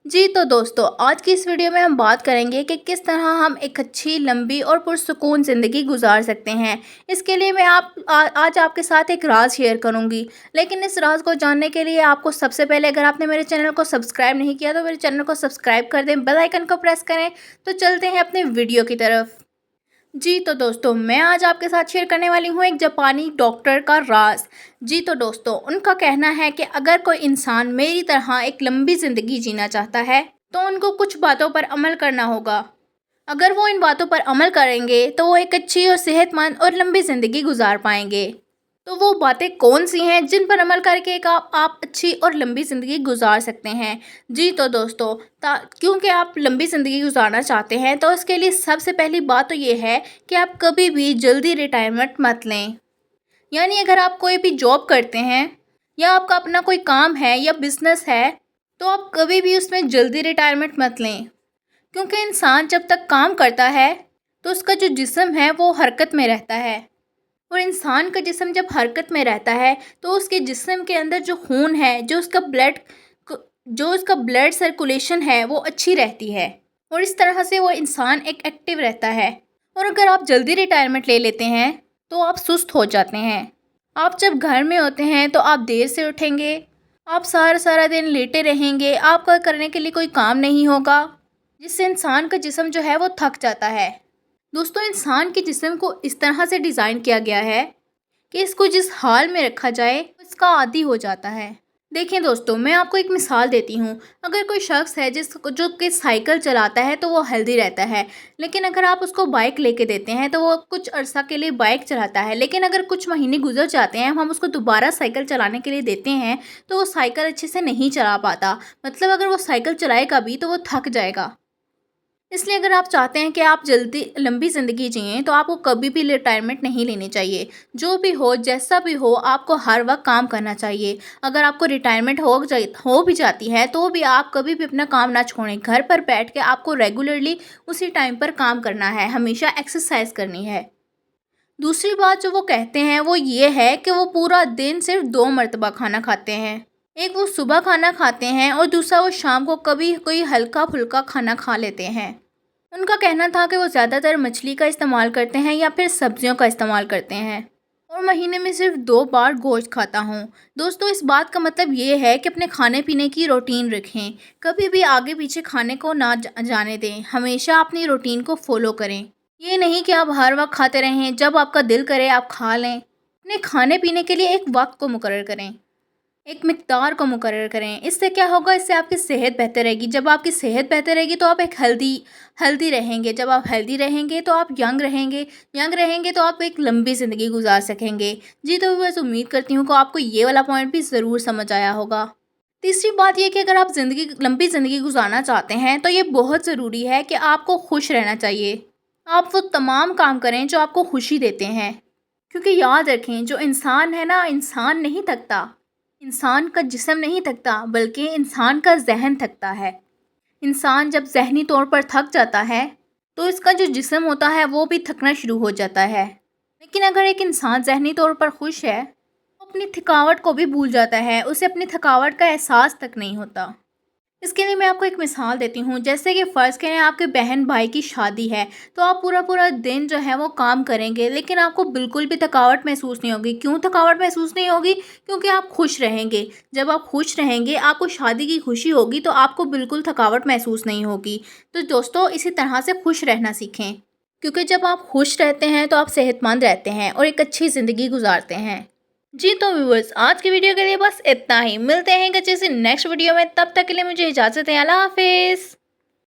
जी तो दोस्तों, आज की इस वीडियो में हम बात करेंगे कि किस तरह हम एक अच्छी, लंबी और पुरसुकून ज़िंदगी गुजार सकते हैं। इसके लिए मैं आज आपके साथ एक राज़ शेयर करूंगी। लेकिन इस राज़ को जानने के लिए आपको सबसे पहले, अगर आपने मेरे चैनल को सब्सक्राइब नहीं किया तो मेरे चैनल को सब्सक्राइब कर दें, बेल आइकन को प्रेस करें। तो चलते हैं अपने वीडियो की तरफ। जी तो दोस्तों, मैं आज आपके साथ शेयर करने वाली हूँ एक जापानी डॉक्टर का राज। जी तो दोस्तों, उनका कहना है कि अगर कोई इंसान मेरी तरह एक लंबी ज़िंदगी जीना चाहता है तो उनको कुछ बातों पर अमल करना होगा। अगर वो इन बातों पर अमल करेंगे तो वो एक अच्छी और सेहतमंद और लंबी ज़िंदगी गुजार पाएंगे। तो वो बातें कौन सी हैं जिन पर अमल करके एक आप अच्छी और लंबी ज़िंदगी गुजार सकते हैं। जी तो दोस्तों, क्योंकि आप लंबी ज़िंदगी गुजारना चाहते हैं तो उसके लिए सबसे पहली बात तो ये है कि आप कभी भी जल्दी रिटायरमेंट मत लें। यानी अगर आप कोई भी जॉब करते हैं या आपका अपना कोई काम है या बिजनेस है, तो आप कभी भी उसमें जल्दी रिटायरमेंट मत लें। क्योंकि इंसान जब तक काम करता है तो उसका जो जिस्म है वो हरकत में रहता है, और इंसान का जिस्म जब हरकत में रहता है तो उसके जिस्म के अंदर जो खून है, जो उसका ब्लड सर्कुलेशन है वो अच्छी रहती है, और इस तरह से वो इंसान एक एक्टिव रहता है। और अगर आप जल्दी रिटायरमेंट ले लेते हैं तो आप सुस्त हो जाते हैं। आप जब घर में होते हैं तो आप देर से उठेंगे, आप सारा सारा दिन लेटे रहेंगे, आपका करने के लिए कोई काम नहीं होगा, जिससे इंसान का जिस्म जो है वो थक जाता है। दोस्तों, इंसान के जिस्म को इस तरह से डिज़ाइन किया गया है कि इसको जिस हाल में रखा जाए इसका आदी हो जाता है। देखें दोस्तों, मैं आपको एक मिसाल देती हूँ। अगर कोई शख्स है जो कि साइकिल चलाता है तो वो हेल्दी रहता है, लेकिन अगर आप उसको बाइक लेके देते हैं तो वो कुछ अरसा के लिए बाइक चलाता है, लेकिन अगर कुछ महीने गुजर जाते हैं, हम उसको दोबारा साइकिल चलाने के लिए देते हैं तो वो साइकिल अच्छे से नहीं चला पाता। मतलब अगर वो साइकिल चलाएगा भी तो वो थक जाएगा। इसलिए अगर आप चाहते हैं कि आप जल्दी लंबी ज़िंदगी जिएँ तो आपको कभी भी रिटायरमेंट नहीं लेनी चाहिए। जो भी हो, जैसा भी हो, आपको हर वक्त काम करना चाहिए। अगर आपको रिटायरमेंट हो भी जाती है तो भी आप कभी भी अपना काम ना छोड़ें। घर पर बैठ के आपको रेगुलरली उसी टाइम पर काम करना है, हमेशा एक्सरसाइज करनी है। दूसरी बात जो वो कहते हैं वो ये है कि वो पूरा दिन सिर्फ 2 मर्तबा खाना खाते हैं। एक वो सुबह खाना खाते हैं और दूसरा वो शाम को कभी कोई हल्का-फुल्का खाना खा लेते हैं। उनका कहना था कि वो ज़्यादातर मछली का इस्तेमाल करते हैं या फिर सब्जियों का इस्तेमाल करते हैं, और महीने में सिर्फ 2 बार गोश्त खाता हूँ। दोस्तों, इस बात का मतलब ये है कि अपने खाने-पीने की रूटीन रखें। कभी भी आगे-पीछे खाने को ना जाने दें। हमेशा अपनी रूटीन को फ़ॉलो करें। ये नहीं कि आप हर वक्त खाते रहें, जब आपका दिल करे आप खा लें। अपने खाने-पीने के लिए एक वक्त को मुकर्रर करें, एक मिक़दार को मुकर्रर करें। इससे क्या होगा, इससे आपकी सेहत बेहतर रहेगी। जब आपकी सेहत बेहतर रहेगी तो आप एक हेल्दी रहेंगे। जब आप हेल्दी रहेंगे तो आप यंग रहेंगे। यंग रहेंगे तो आप एक लंबी ज़िंदगी गुजार सकेंगे। जी तो बस उम्मीद करती हूँ कि आपको ये वाला पॉइंट भी ज़रूर समझ आया होगा। तीसरी बात ये कि अगर आप लंबी ज़िंदगी गुजारना चाहते हैं तो ये बहुत ज़रूरी है कि आपको खुश रहना चाहिए। आप वो तमाम काम करें जो आपको खुशी देते हैं। क्योंकि याद रखें, जो इंसान है ना, इंसान नहीं थकता। इंसान का जिस्म नहीं थकता, बल्कि इंसान का ज़हन थकता है। इंसान जब ज़हनी तौर पर थक जाता है तो इसका जो जिस्म होता है वो भी थकना शुरू हो जाता है। लेकिन अगर एक इंसान ज़हनी तौर पर खुश है तो अपनी थकावट को भी भूल जाता है, उसे अपनी थकावट का एहसास तक नहीं होता। इसके लिए मैं आपको एक मिसाल देती हूँ। जैसे कि फ़र्ज़ करें आपके बहन भाई की शादी है, तो आप पूरा पूरा दिन जो है वो काम करेंगे, लेकिन आपको बिल्कुल भी थकावट महसूस नहीं होगी। क्यों थकावट महसूस नहीं होगी? क्योंकि आप खुश रहेंगे। जब आप खुश रहेंगे, आपको शादी की खुशी होगी, तो आपको बिल्कुल थकावट महसूस नहीं होगी। तो दोस्तों, इसी तरह से खुश रहना सीखें, क्योंकि जब आप खुश रहते हैं तो आप सेहतमंद रहते हैं और एक अच्छी ज़िंदगी गुजारते हैं। जी तो व्यूअर्स, आज की वीडियो के लिए बस इतना ही। मिलते हैं एक अच्छे से नेक्स्ट वीडियो में। तब तक के लिए मुझे इजाज़त है। अल्लाह हाफिज़।